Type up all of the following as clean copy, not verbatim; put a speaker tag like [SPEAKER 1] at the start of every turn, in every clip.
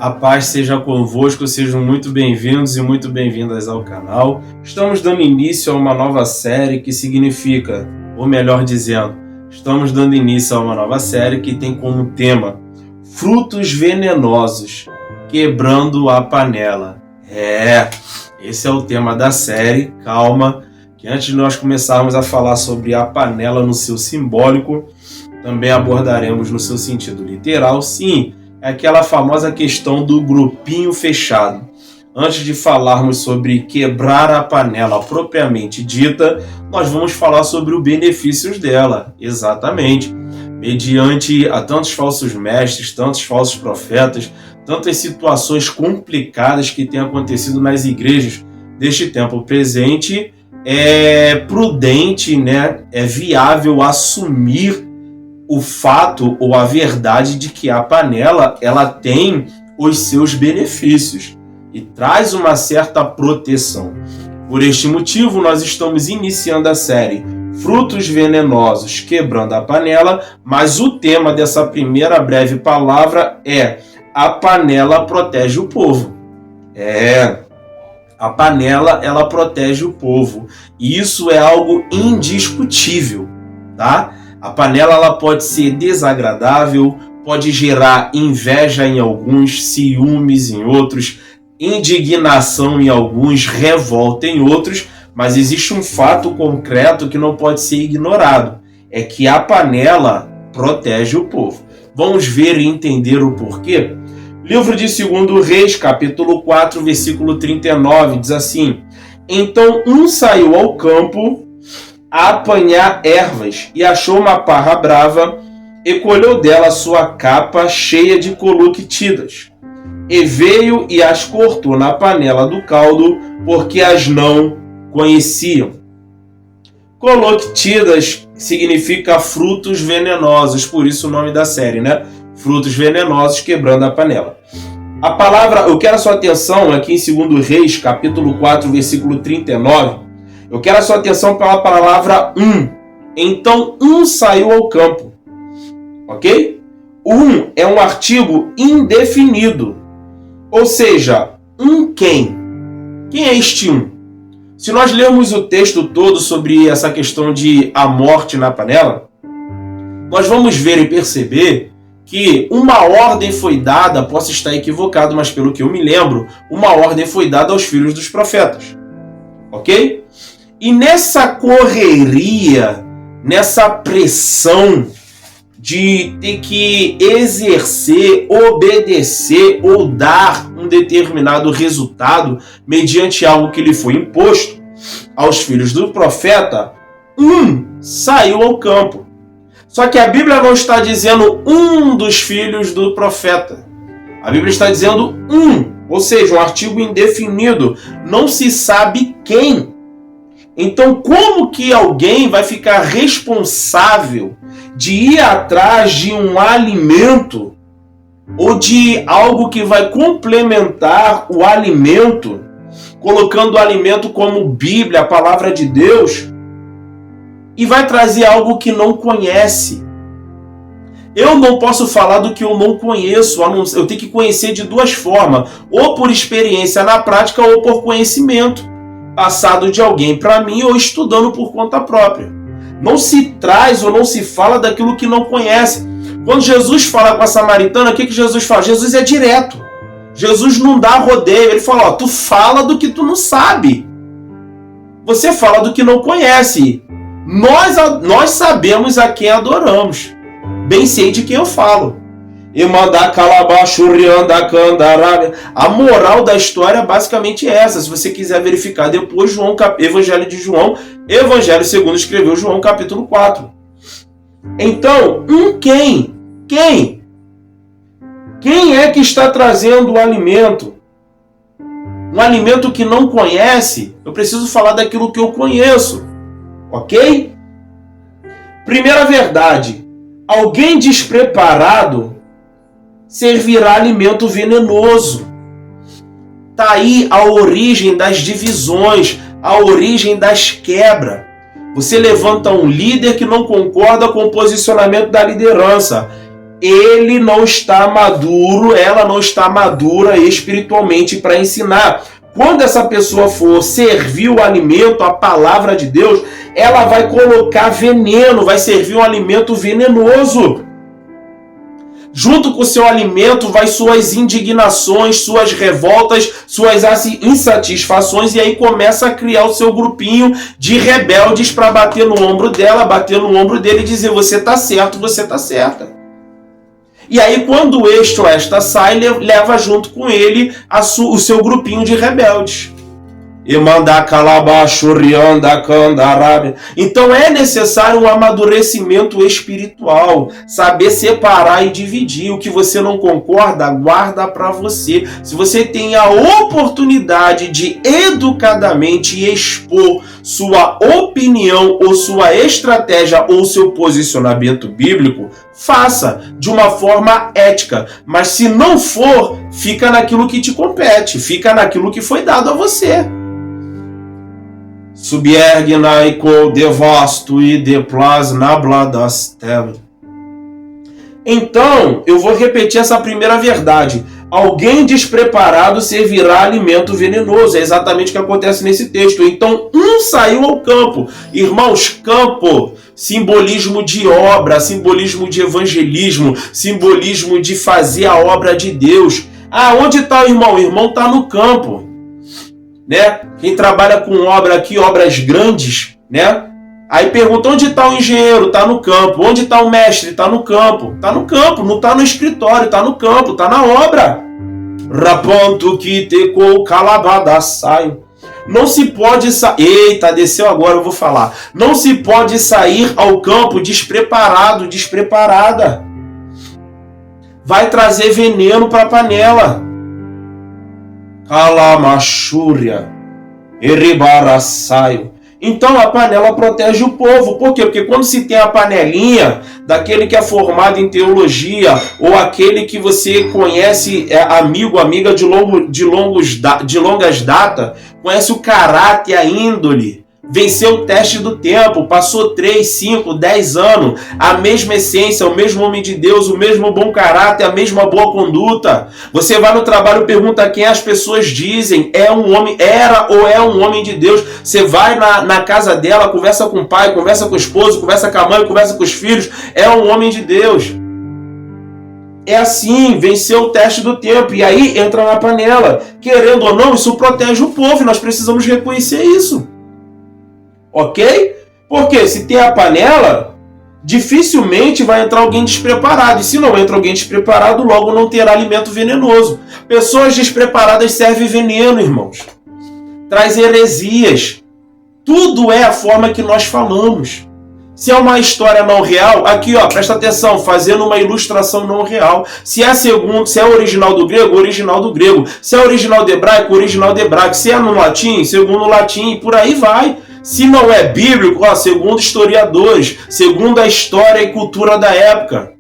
[SPEAKER 1] A paz seja convosco, sejam muito bem-vindos e muito bem-vindas ao canal. Estamos dando início a uma nova série que significa, ou melhor dizendo, estamos dando início a uma nova série que tem como tema Frutos Venenosos, Quebrando a Panela. Esse é o tema da série. Calma, que antes de nós começarmos a falar sobre a panela no seu simbólico, também abordaremos no seu sentido literal. Sim, é aquela famosa questão do grupinho fechado. Antes de falarmos sobre quebrar a panela propriamente dita, nós vamos falar sobre os benefícios dela, exatamente. Mediante a tantos falsos mestres, tantos falsos profetas, tantas situações complicadas que têm acontecido nas igrejas deste tempo presente, é prudente, é viável assumir o fato ou a verdade de que a panela ela tem os seus benefícios e traz uma certa proteção. Por este motivo, nós estamos iniciando a série Frutos Venenosos, Quebrando a Panela, mas o tema dessa primeira breve palavra é a panela protege o povo. A panela ela protege o povo e isso é algo indiscutível, tá? A panela ela pode ser desagradável, pode gerar inveja em alguns, ciúmes em outros, indignação em alguns, revolta em outros, mas existe um fato concreto que não pode ser ignorado, é que a panela protege o povo. Vamos ver e entender o porquê? Livro de 2 Reis, capítulo 4, versículo 39, diz assim: Então um saiu ao campo a apanhar ervas e achou uma parra brava e colheu dela sua capa cheia de coloquitidas. E veio e as cortou na panela do caldo, porque as não conheciam. Coloquitidas significa frutos venenosos, por isso o nome da série, Frutos venenosos, quebrando a panela. A palavra, eu quero a sua atenção aqui em 2 Reis, capítulo 4, versículo 39. Eu quero a sua atenção pela palavra Então saiu ao campo. Ok? É um artigo indefinido. Ou seja, quem? Quem é este Se nós lermos o texto todo sobre essa questão de a morte na panela, nós vamos ver e perceber que uma ordem foi dada, posso estar equivocado, mas pelo que eu me lembro, uma ordem foi dada aos filhos dos profetas. Ok? E nessa correria, nessa pressão de ter que exercer, obedecer ou dar um determinado resultado mediante algo que lhe foi imposto aos filhos do profeta, saiu ao campo. Só que a Bíblia não está dizendo dos filhos do profeta. A Bíblia está dizendo ou seja, um artigo indefinido. Não se sabe quem. Então, como que alguém vai ficar responsável de ir atrás de um alimento ou de algo que vai complementar o alimento, colocando o alimento como Bíblia, a palavra de Deus, e vai trazer algo que não conhece? Eu não posso falar do que eu não conheço, eu tenho que conhecer de duas formas, ou por experiência na prática ou por conhecimento passado de alguém para mim ou estudando por conta própria. Não se traz ou não se fala daquilo que não conhece. Quando Jesus fala com a samaritana, o que Jesus fala? Jesus é direto. Jesus não dá rodeio. Ele fala, tu fala do que tu não sabe. Você fala do que não conhece. Nós sabemos a quem adoramos. Bem sei de quem eu falo. A moral da história é basicamente essa. Se você quiser verificar depois, Evangelho de João, Evangelho segundo escreveu João capítulo 4. Então, quem? Quem é que está trazendo o alimento? Um alimento que não conhece, eu preciso falar daquilo que eu conheço. Ok? Primeira verdade, alguém despreparado servirá alimento venenoso. Está aí a origem das divisões, a origem das quebras. Você levanta um líder que não concorda com o posicionamento da liderança. ele não está maduro, ela não está madura espiritualmente para ensinar. Quando essa pessoa for servir o alimento, a palavra de Deus, ela vai colocar veneno, vai servir um alimento venenoso. Junto com o seu alimento vai suas indignações, suas revoltas, suas insatisfações, e aí começa a criar o seu grupinho de rebeldes para bater no ombro dela, bater no ombro dele e dizer: você tá certo, você tá certa. E aí quando este ou esta sai, leva junto com ele o seu grupinho de rebeldes. Então é necessário um amadurecimento espiritual, saber separar e dividir. O que você não concorda, guarda para você. Se você tem a oportunidade de educadamente expor sua opinião ou sua estratégia ou seu posicionamento bíblico, faça de uma forma ética. Mas se não for, fica naquilo que te compete, fica naquilo que foi dado a você. Subiergnaico devasto e deplas nabladastel. Então, eu vou repetir essa primeira verdade. Alguém despreparado servirá alimento venenoso. É exatamente o que acontece nesse texto. Então, saiu ao campo. Irmãos, campo, simbolismo de obra, simbolismo de evangelismo, simbolismo de fazer a obra de Deus. Ah, onde está o irmão? O irmão está no campo. Né? Quem trabalha com obra aqui, obras grandes, né? Aí pergunta: onde está o engenheiro? Está no campo. Onde está o mestre? Está no campo. Está no campo, não está no escritório, está no campo, está na obra. Raponto que tecou calabada saio. Não se pode sair. Eita, desceu agora, eu vou falar. Não se pode sair ao campo despreparado, despreparada. Vai trazer veneno para a panela. Calamachúria, eribaraçaio. Então a panela protege o povo. Por quê? Porque quando se tem a panelinha daquele que é formado em teologia, ou aquele que você conhece, é amigo, amiga de longas datas, conhece o caráter, a índole, venceu o teste do tempo, passou 3, 5, 10 anos, a mesma essência, o mesmo homem de Deus, o mesmo bom caráter, a mesma boa conduta. Você vai no trabalho e pergunta quem as pessoas dizem, é um homem, era ou é um homem de Deus. Você vai na casa dela, conversa com o pai, conversa com o esposo, conversa com a mãe, conversa com os filhos, é um homem de Deus. É assim, venceu o teste do tempo, e aí entra na panela. Querendo ou não, isso protege o povo, e nós precisamos reconhecer isso. Ok? Porque se tem a panela, dificilmente vai entrar alguém despreparado. E se não entra alguém despreparado, logo não terá alimento venenoso. Pessoas despreparadas servem veneno, irmãos. Traz heresias. Tudo é a forma que nós falamos. Se é uma história não real, aqui ó, presta atenção, fazendo uma ilustração não real. Se é original do grego, original do grego. Se é original do hebraico, original do hebraico. Se é no latim, segundo o latim, e por aí vai. Se não é bíblico, ó, segundo historiadores, segundo a história e cultura da época.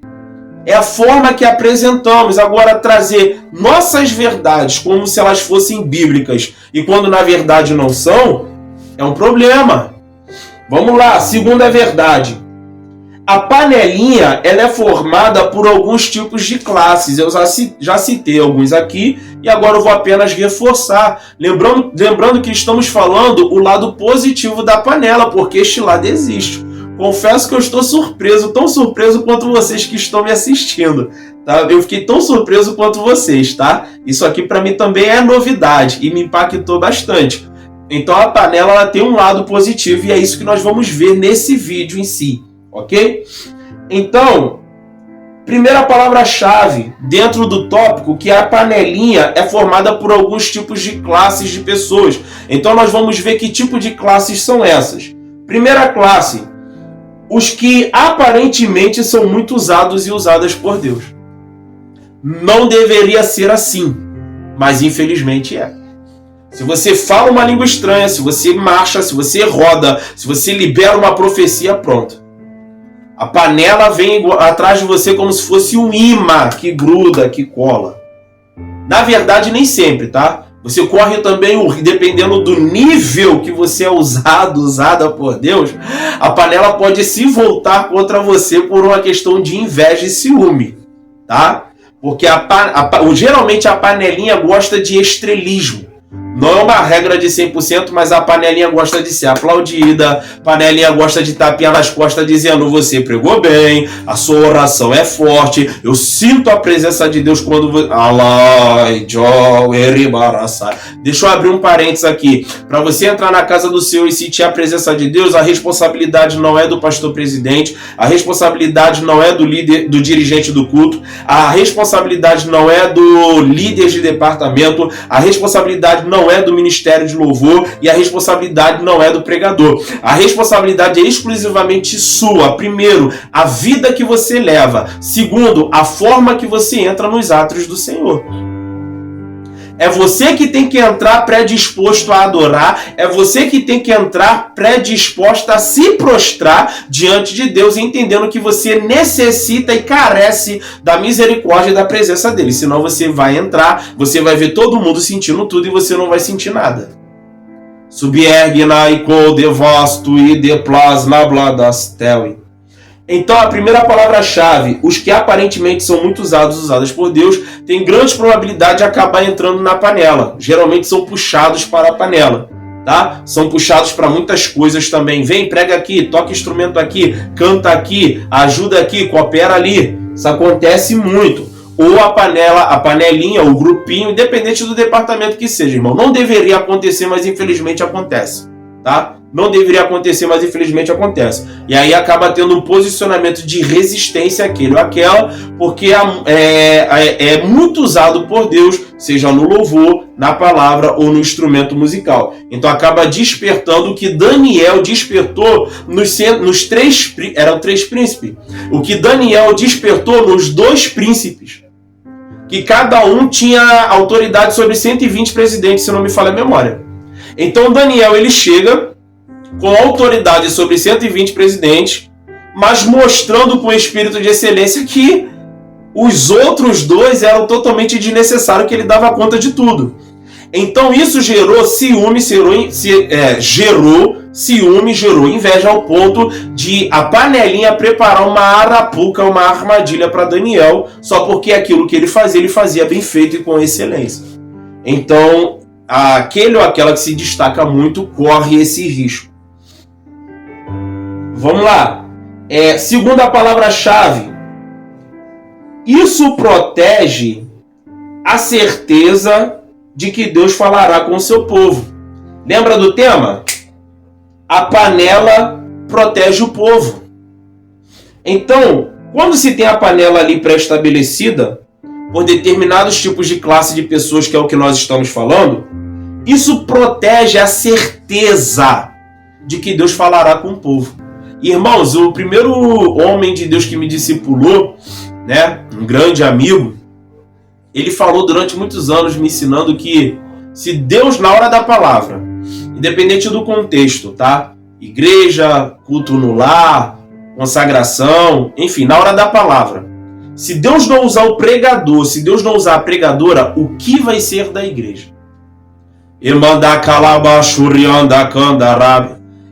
[SPEAKER 1] É a forma que apresentamos. Agora, trazer nossas verdades como se elas fossem bíblicas e quando na verdade não são, é um problema. Vamos lá, segunda verdade. A panelinha, ela é formada por alguns tipos de classes. Eu já citei alguns aqui e agora eu vou apenas reforçar. Lembrando que estamos falando o lado positivo da panela, porque este lado existe. Confesso que eu estou surpreso, tão surpreso quanto vocês que estão me assistindo. Tá? Eu fiquei tão surpreso quanto vocês, tá? Isso aqui para mim também é novidade e me impactou bastante. Então a panela ela tem um lado positivo e é isso que nós vamos ver nesse vídeo em si. Ok? Então, primeira palavra-chave dentro do tópico, que a panelinha é formada por alguns tipos de classes de pessoas. Então nós vamos ver que tipo de classes são essas. Primeira classe, os que aparentemente são muito usados e usadas por Deus. Não deveria ser assim, mas infelizmente é. Se você fala uma língua estranha, se você marcha, se você roda, se você libera uma profecia, pronto. A panela vem atrás de você como se fosse um imã que gruda, que cola. Na verdade, nem sempre, tá? Você corre também, dependendo do nível que você é usada por Deus, a panela pode se voltar contra você por uma questão de inveja e ciúme. tá? Porque geralmente a panelinha gosta de estrelismo. Não é uma regra de 100%, mas a panelinha gosta de ser aplaudida, panelinha gosta de tapinha nas costas dizendo: você pregou bem, a sua oração é forte, eu sinto a presença de Deus quando você... Deixa eu abrir um parênteses aqui. Para você entrar na casa do Senhor e sentir a presença de Deus, a responsabilidade não é do pastor presidente, a responsabilidade não é do líder, do dirigente do culto, a responsabilidade não é do líder de departamento, a responsabilidade não é do ministério de louvor e a responsabilidade não é do pregador. A responsabilidade é exclusivamente sua. Primeiro, a vida que você leva. Segundo, a forma que você entra nos átrios do Senhor. É você que tem que entrar predisposto a adorar, é você que tem que entrar predisposto a se prostrar diante de Deus, entendendo que você necessita e carece da misericórdia e da presença dele. Senão você vai entrar, você vai ver todo mundo sentindo tudo e você não vai sentir nada. Subiergnai co devasto e deplas na bladastel. Então, a primeira palavra-chave, os que aparentemente são muito usadas por Deus, têm grande probabilidade de acabar entrando na panela. Geralmente são puxados para a panela, tá? São puxados para muitas coisas também. Vem, prega aqui, toca instrumento aqui, canta aqui, ajuda aqui, coopera ali. Isso acontece muito. Ou a panela, a panelinha, o grupinho, independente do departamento que seja, irmão. Não deveria acontecer, mas infelizmente acontece, tá? Não deveria acontecer, mas infelizmente acontece. E aí acaba tendo um posicionamento de resistência àquele ou àquela, porque é muito usado por Deus, seja no louvor, na palavra ou no instrumento musical. Então acaba despertando o que Daniel despertou nos três... Eram três príncipes. O que Daniel despertou nos dois príncipes. Que cada um tinha autoridade sobre 120 presidentes, se não me falha a memória. Então Daniel, ele chega com autoridade sobre 120 presidentes, mas mostrando com espírito de excelência que os outros dois eram totalmente desnecessários, que ele dava conta de tudo. Então isso gerou ciúme, gerou inveja ao ponto de a panelinha preparar uma arapuca, uma armadilha para Daniel, só porque aquilo que ele fazia bem feito e com excelência. Então, aquele ou aquela que se destaca muito corre esse risco. Vamos lá. Segunda palavra-chave. Isso protege a certeza de que Deus falará com o seu povo. Lembra do tema? A panela protege o povo. Então, quando se tem a panela ali pré-estabelecida, por determinados tipos de classe de pessoas, que é o que nós estamos falando, isso protege a certeza de que Deus falará com o povo. Irmãos, o primeiro homem de Deus que me discipulou, né, um grande amigo, ele falou durante muitos anos me ensinando que se Deus, na hora da palavra, independente do contexto, tá? Igreja, culto no lar, consagração, enfim, na hora da palavra, se Deus não usar o pregador, se Deus não usar a pregadora, o que vai ser da igreja?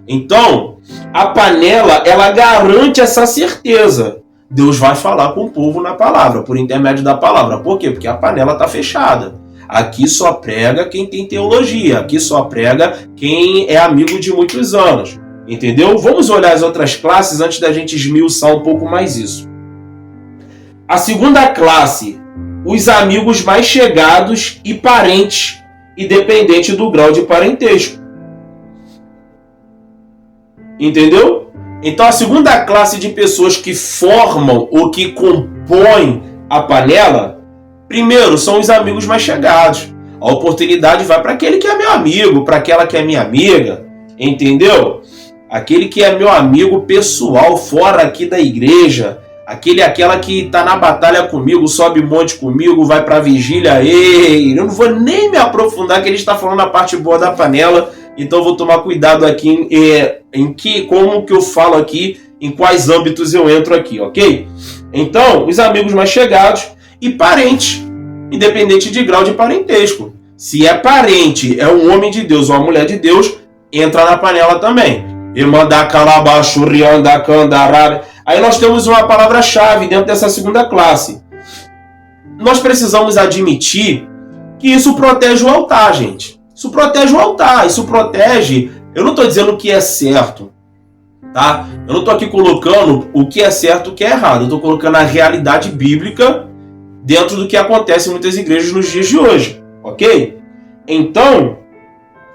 [SPEAKER 1] Então, a panela, ela garante essa certeza. Deus vai falar com o povo na palavra, por intermédio da palavra. Por quê? Porque a panela está fechada. Aqui só prega quem tem teologia. Aqui só prega quem é amigo de muitos anos. Entendeu? Vamos olhar as outras classes antes da gente esmiuçar um pouco mais isso. A segunda classe, os amigos mais chegados e parentes, independente do grau de parentesco. Entendeu? Então a segunda classe de pessoas que formam ou que compõem a panela, primeiro são os amigos mais chegados. A oportunidade vai para aquele que é meu amigo, para aquela que é minha amiga, entendeu? Aquele que é meu amigo pessoal, fora aqui da igreja, aquela que está na batalha comigo, sobe monte comigo, vai para a vigília, eu não vou nem me aprofundar, que ele está falando a parte boa da panela. Então vou tomar cuidado aqui como que eu falo aqui, em quais âmbitos eu entro aqui, ok? Então, os amigos mais chegados e parentes, independente de grau de parentesco. Se é parente, é um homem de Deus ou uma mulher de Deus, entra na panela também. Aí nós temos uma palavra-chave dentro dessa segunda classe. nós precisamos admitir que isso protege o altar, gente. Isso protege o altar, isso protege... Eu não estou dizendo o que é certo, tá? Eu não estou aqui colocando o que é certo e o que é errado. Eu estou colocando a realidade bíblica dentro do que acontece em muitas igrejas nos dias de hoje, ok? Então,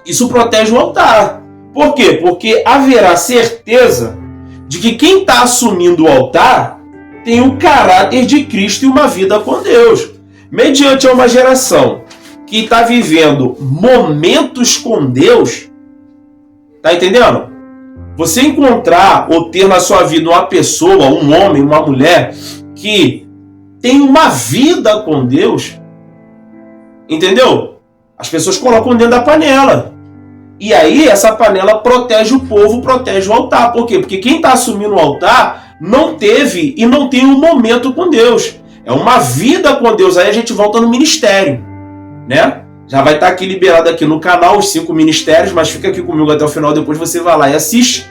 [SPEAKER 1] isso protege o altar. Por quê? Porque haverá certeza de que quem está assumindo o altar tem o caráter de Cristo e uma vida com Deus. Mediante uma geração que está vivendo momentos com Deus, tá entendendo? Você encontrar ou ter na sua vida uma pessoa, um homem, uma mulher, que tem uma vida com Deus, entendeu? As pessoas colocam dentro da panela. E aí essa panela protege o povo, protege o altar. Por quê? Porque quem está assumindo o altar não teve e não tem um momento com Deus. É uma vida com Deus. Aí a gente volta no ministério, né? Já vai estar aqui liberado aqui no canal os 5 ministérios, mas fica aqui comigo até o final, depois você vai lá e assiste.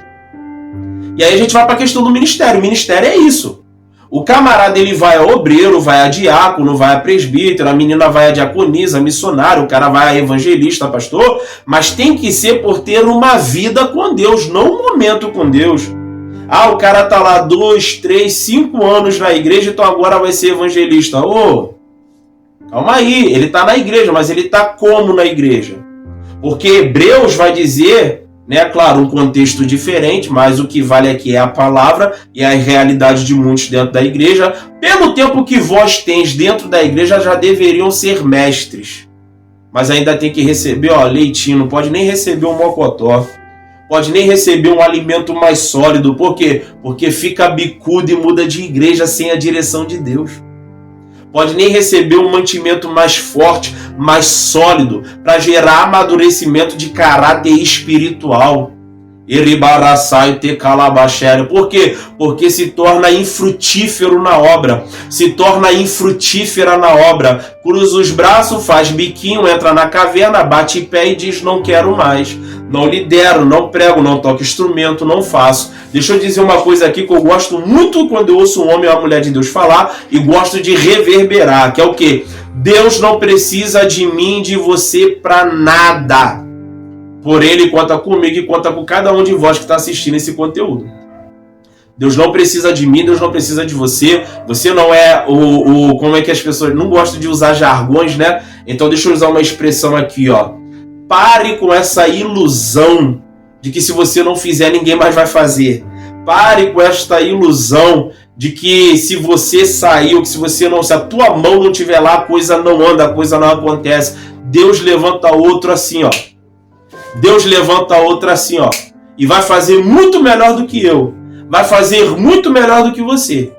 [SPEAKER 1] E aí a gente vai para a questão do ministério. O ministério é isso. O camarada, ele vai a obreiro, vai a diácono, vai a presbítero, a menina vai a diaconisa, missionário, o cara vai a evangelista, pastor, mas tem que ser por ter uma vida com Deus, não um momento com Deus. Ah, o cara tá lá 2, 3, 5 anos na igreja, então agora vai ser evangelista. Ô, calma aí, ele tá na igreja, mas ele tá como na igreja? Porque Hebreus vai dizer, né, claro, um contexto diferente, mas o que vale aqui é a palavra e a realidade de muitos dentro da igreja. Pelo tempo que vós tens dentro da igreja, já deveriam ser mestres. Mas ainda tem que receber, leitinho, não pode nem receber um mocotó. Pode nem receber um alimento mais sólido. Por quê? Porque fica bicudo e muda de igreja sem a direção de Deus. Pode nem receber um mantimento mais forte, mais sólido, para gerar amadurecimento de caráter espiritual. Por quê? Porque se torna infrutífero na obra. Se torna infrutífera na obra. Cruza os braços, faz biquinho, entra na caverna, bate pé e diz: não quero mais. Não lidero, não prego, não toco instrumento, não faço. Deixa eu dizer uma coisa aqui que eu gosto muito quando eu ouço um homem ou uma mulher de Deus falar e gosto de reverberar, que é o quê? Deus não precisa de mim, de você para nada. Por Ele conta comigo e conta com cada um de vós que está assistindo esse conteúdo. Deus não precisa de mim, Deus não precisa de você. Você não é como é que as pessoas não gostam de usar jargões, né? Então deixa eu usar uma expressão aqui, ó. Pare com essa ilusão de que se você não fizer, ninguém mais vai fazer. Pare com esta ilusão de que se você sair, ou que se a tua mão não estiver lá, a coisa não anda, a coisa não acontece. Deus levanta outro assim, ó. Deus levanta outro assim, ó. E vai fazer muito melhor do que eu. Vai fazer muito melhor do que você.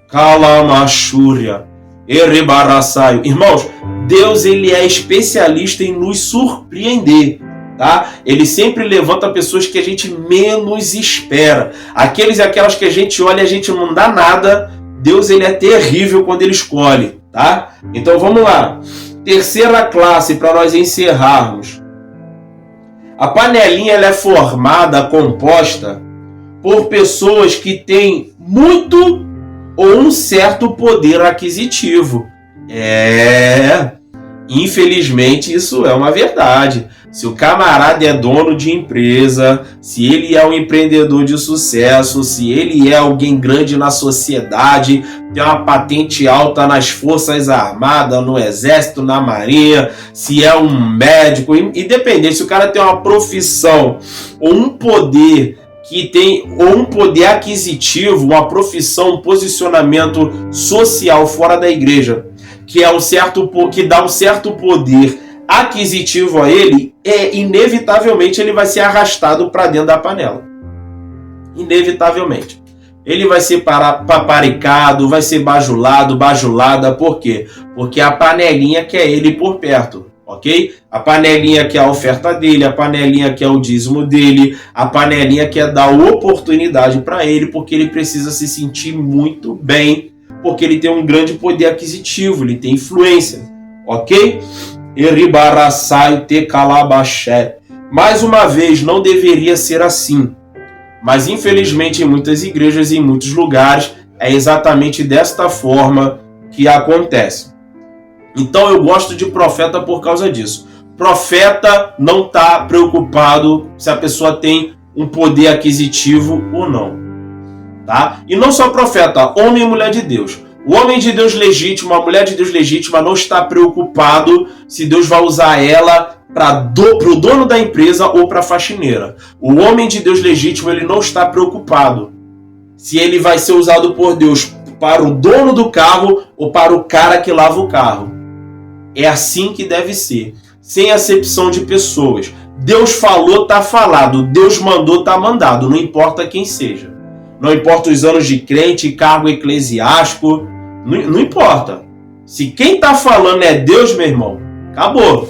[SPEAKER 1] Calamachúria. Erebaraçaio. Irmãos, Deus, ele é especialista em nos surpreender, tá? Ele sempre levanta pessoas que a gente menos espera. Aqueles e aquelas que a gente olha e a gente não dá nada. Deus, ele é terrível quando ele escolhe, tá? Então vamos lá. Terceira classe para nós encerrarmos. A panelinha, ela é composta por pessoas que têm muito ou um certo poder aquisitivo. Infelizmente isso é uma verdade. Se o camarada é dono de empresa, se ele é um empreendedor de sucesso, se ele é alguém grande na sociedade, tem uma patente alta nas Forças Armadas, no Exército, na Marinha, se é um médico, independente, se o cara tem uma profissão ou um poder ou um poder aquisitivo, uma profissão, um posicionamento social fora da igreja, que dá um certo poder aquisitivo a ele, inevitavelmente ele vai ser arrastado para dentro da panela. Inevitavelmente. Ele vai ser paparicado, vai ser bajulada. Por quê? Porque a panelinha quer ele por perto. Ok? A panelinha quer a oferta dele, a panelinha quer o dízimo dele, a panelinha quer dar oportunidade para ele, porque ele precisa se sentir muito bem, porque ele tem um grande poder aquisitivo, ele tem influência. Ok? Eribaraçai te calabaxé. Mais uma vez, não deveria ser assim. Mas infelizmente em muitas igrejas e em muitos lugares é exatamente desta forma que acontece. Então eu gosto de profeta por causa disso. Profeta não está preocupado se a pessoa tem um poder aquisitivo ou não. Tá? E não só profeta, homem e mulher de Deus. O homem de Deus legítimo, a mulher de Deus legítima não está preocupado se Deus vai usar ela para o dono da empresa ou para a faxineira. O homem de Deus legítimo, ele não está preocupado se ele vai ser usado por Deus para o dono do carro ou para o cara que lava o carro. É assim que deve ser, sem acepção de pessoas. Deus falou, está falado. Deus mandou, está mandado. Não importa quem seja. Não importa os anos de crente, cargo eclesiástico. Não importa. Se quem está falando é Deus, meu irmão, acabou.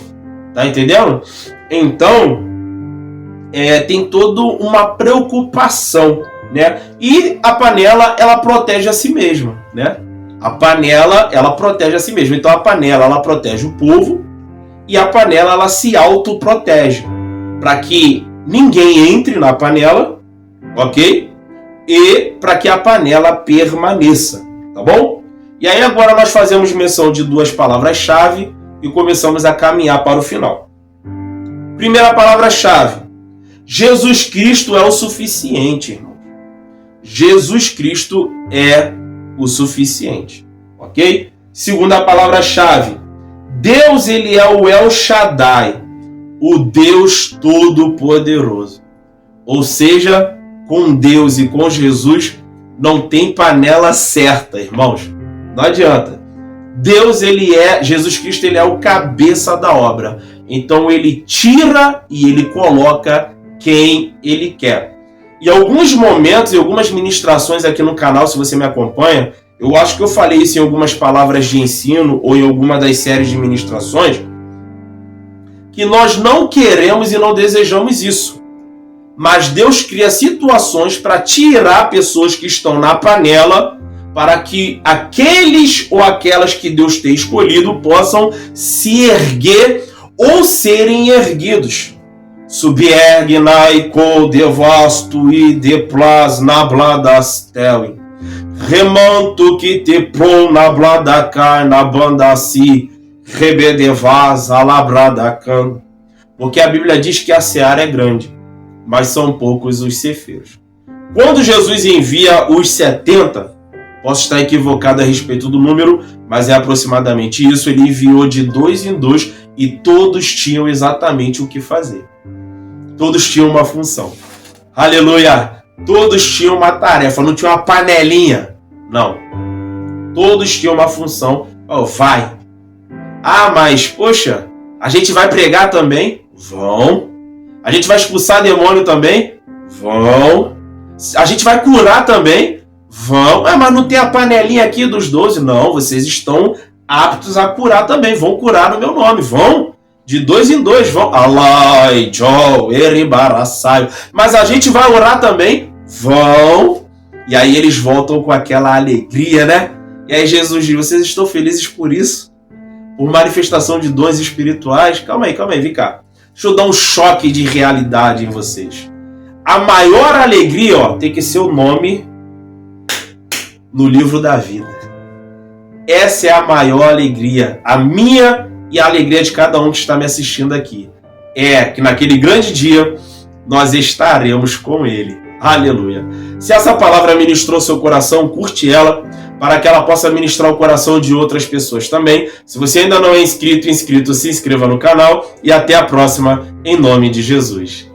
[SPEAKER 1] Tá entendendo? Então, tem toda uma preocupação, né? E a panela, ela protege a si mesma, né? A panela, ela protege a si mesma. Então, a panela, ela protege o povo e a panela, ela se autoprotege para que ninguém entre na panela, ok? E para que a panela permaneça, tá bom? E aí agora nós fazemos menção de duas palavras-chave e começamos a caminhar para o final. Primeira palavra-chave: Jesus Cristo é o suficiente, irmão. Jesus Cristo é o suficiente, ok? Segunda palavra-chave: Deus, ele é o El Shaddai, o Deus Todo-Poderoso. Ou seja, com Deus e com Jesus não tem panela certa, irmãos. Não adianta. Deus, Jesus Cristo, ele é o cabeça da obra. Então ele tira e ele coloca quem ele quer. Em alguns momentos, em algumas ministrações aqui no canal, se você me acompanha, eu acho que eu falei isso em algumas palavras de ensino ou em alguma das séries de ministrações, que nós não queremos e não desejamos isso. Mas Deus cria situações para tirar pessoas que estão na panela, para que aqueles ou aquelas que Deus tem escolhido possam se erguer ou serem erguidos. Subergnai co devasto e deplas na bladastelin. Remanto que te pro na bladacar na bandasi rebedevaz alabradacan. Porque a Bíblia diz que a seara é grande, mas são poucos os cefeiros. Quando Jesus envia os 70, posso estar equivocado a respeito do número, mas é aproximadamente isso. Ele enviou de 2 em 2 e todos tinham exatamente o que fazer. Todos tinham uma função. Aleluia! Todos tinham uma tarefa, não tinha uma panelinha. Não. Todos tinham uma função. Vai. Ah, mas, poxa, a gente vai pregar também? Vão. A gente vai expulsar demônio também? Vão. A gente vai curar também? Vão. Mas não tem a panelinha aqui dos 12? Não, vocês estão aptos a curar também. Vão curar no meu nome. Vão. De 2 em 2. Vão. Alai, Joe, Eribaraçaio. Mas a gente vai orar também? Vão. E aí eles voltam com aquela alegria, né? E aí Jesus diz: vocês estão felizes por isso? Por manifestação de dons espirituais? Calma aí, vem cá. Deixa eu dar um choque de realidade em vocês. A maior alegria, tem que ser o nome no livro da vida. Essa é a maior alegria. A minha e a alegria de cada um que está me assistindo aqui. É que naquele grande dia nós estaremos com Ele. Aleluia. Se essa palavra ministrou seu coração, curte ela, para que ela possa ministrar o coração de outras pessoas também. Se você ainda não é inscrito, se inscreva no canal e até a próxima, em nome de Jesus.